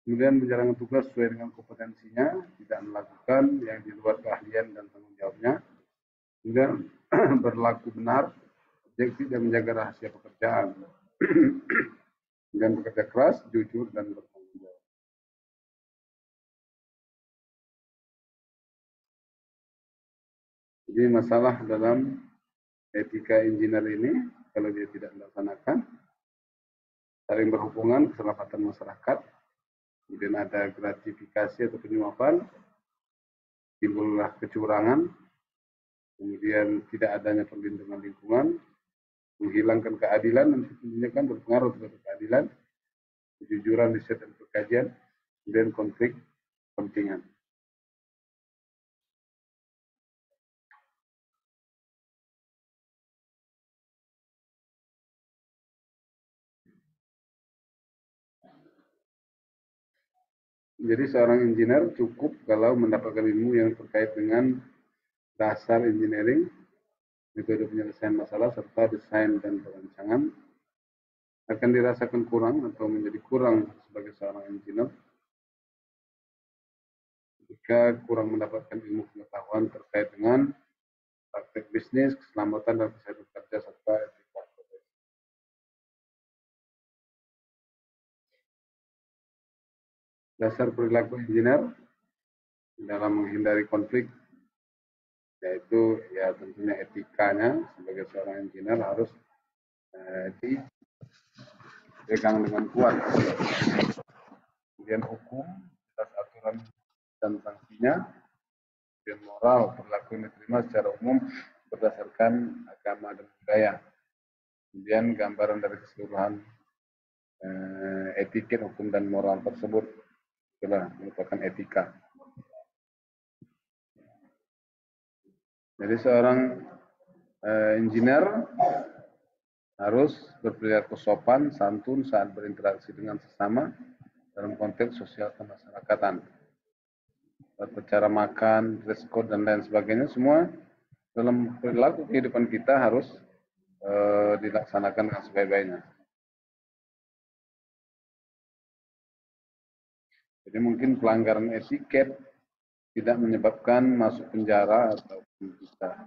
Kemudian menjalankan tugas sesuai dengan kompetensinya, tidak melakukan yang di luar keahlian dan tanggung jawabnya. Kemudian berlaku benar, objektif dan menjaga rahasia pekerjaan. Dan bekerja keras, jujur, dan bertanggung jawab. Jadi masalah dalam etika engineer ini, kalau dia tidak dilaksanakan, saling berhubungan, keselamatan masyarakat, kemudian ada gratifikasi atau penyuapan, timbullah kecurangan, kemudian tidak adanya perlindungan lingkungan, menghilangkan keadilan, dan tentunya kan berpengaruh terhadap keadilan, kejujuran riset dan pengkajian, kemudian konflik kepentingan. Jadi seorang engineer cukup kalau mendapatkan ilmu yang terkait dengan dasar engineering, metode penyelesaian masalah, serta desain dan perancangan. Akan dirasakan kurang atau menjadi kurang sebagai seorang engineer jika kurang mendapatkan ilmu pengetahuan terkait dengan praktek bisnis, keselamatan dan kesehatan kerja, serta etika profesi. Dasar perilaku engineer dalam menghindari konflik, yaitu ya tentunya etikanya sebagai seorang engineer harus dipegang dengan kuat. Kemudian hukum, atas aturan dan sanksinya, kemudian moral, perilaku yang diterima secara umum berdasarkan agama dan budaya. Kemudian gambaran dari keseluruhan etiket, hukum, dan moral tersebut itulah merupakan etika. Jadi seorang engineer harus berperilaku sopan, santun saat berinteraksi dengan sesama dalam konteks sosial kemasyarakatan. Cara makan, dress code, dan lain sebagainya, semua dalam perilaku kehidupan kita harus dilaksanakan dengan sebaik-baiknya. Jadi mungkin pelanggaran etiket tidak menyebabkan masuk penjara atau bisa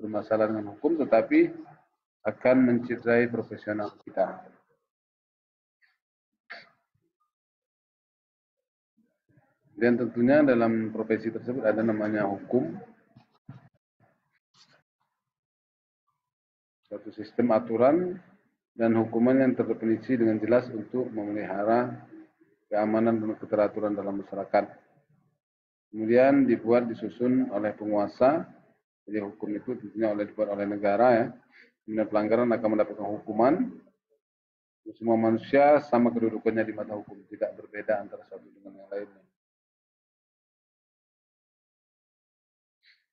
bermasalah dengan hukum, tetapi akan mencederai profesional kita. Dan tentunya dalam profesi tersebut ada namanya hukum, suatu sistem aturan dan hukuman yang terdefinisi dengan jelas untuk memelihara keamanan dan keteraturan dalam masyarakat. Kemudian dibuat, disusun oleh penguasa. Jadi hukum itu tentunya dibuat oleh negara ya. Kemudian pelanggaran akan mendapatkan hukuman. Semua manusia sama kedudukannya di mata hukum, tidak berbeda antara satu dengan yang lainnya.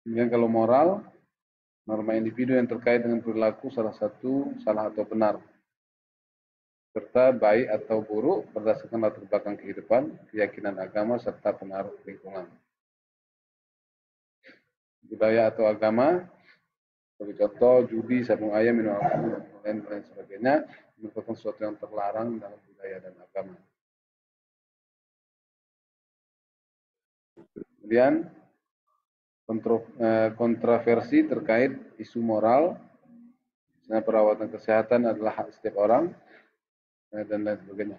Kemudian kalau moral, norma individu yang terkait dengan perilaku salah satu salah atau benar, serta baik atau buruk berdasarkan latar belakang kehidupan, keyakinan agama, serta pengaruh lingkungan. Budaya atau agama, sebagai contoh judi, sabung ayam, minum alkohol, dan lain sebagainya, merupakan sesuatu yang terlarang dalam budaya dan agama. Kemudian kontroversi terkait isu moral, misalnya perawatan kesehatan adalah hak setiap orang, dan lain sebagainya.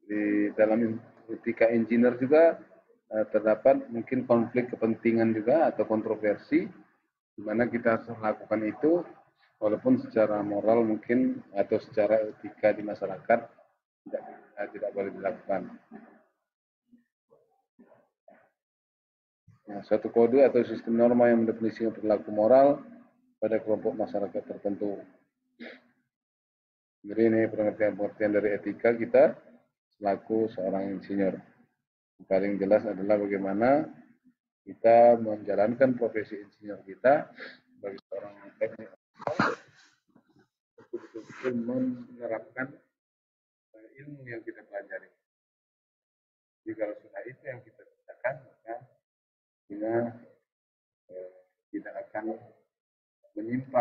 Di dalam etika engineer juga terdapat mungkin konflik kepentingan juga atau kontroversi, di mana kita harus melakukan itu walaupun secara moral mungkin atau secara etika di masyarakat tidak boleh dilakukan. Nah, suatu kode atau sistem norma yang mendefinisikan perilaku moral pada kelompok masyarakat tertentu. Jadi ini pengertian dari etika kita selaku seorang insinyur. Yang paling jelas adalah bagaimana kita menjalankan profesi insinyur kita sebagai seorang teknik betul-betul menerapkan ilmu yang kita pelajari. Jadi kalau sudah itu yang kita kerjakan, maka kita tidak akan menyimpang